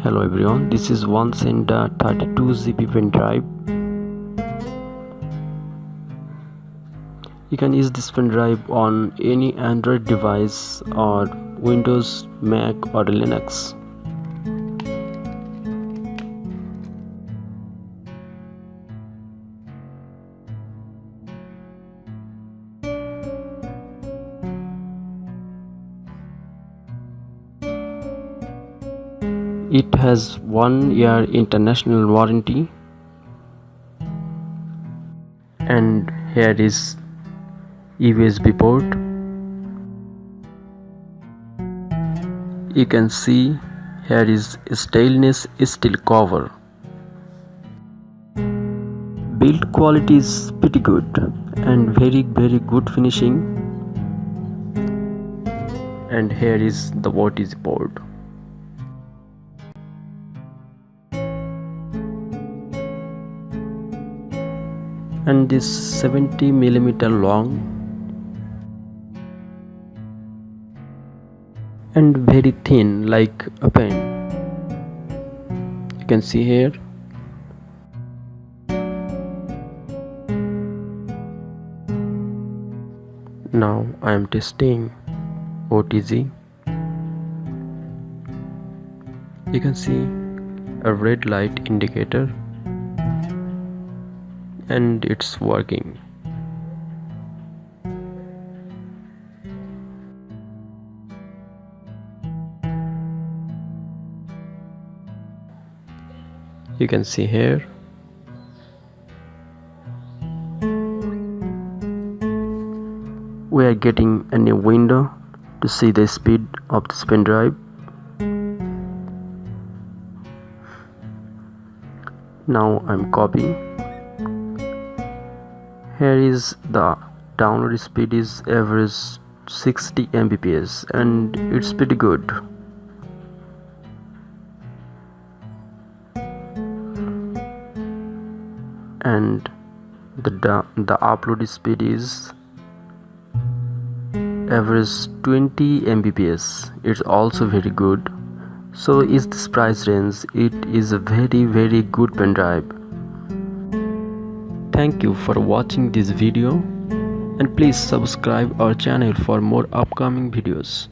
Hello everyone, this is WANSENDA 32gb Pendrive. You can use this pendrive on any Android device or Windows, Mac or Linux. It has 1 year international warranty, and here is USB port. You can see here is stainless steel cover. Build quality is pretty good and very good finishing. And here is the OTG port. And this 70mm long and very thin like a pen. You can see here. Now I am testing OTG. You can see a red light indicator and it's working. You can see here. We are getting a new window to see the speed of this pen drive. Now I'm copying. Here is the download speed is average 60 Mbps and it's pretty good. And the upload speed is average 20 Mbps. It's also very good. So is this price range, it is a very good pen drive. Thank you for watching this video and please subscribe our channel for more upcoming videos.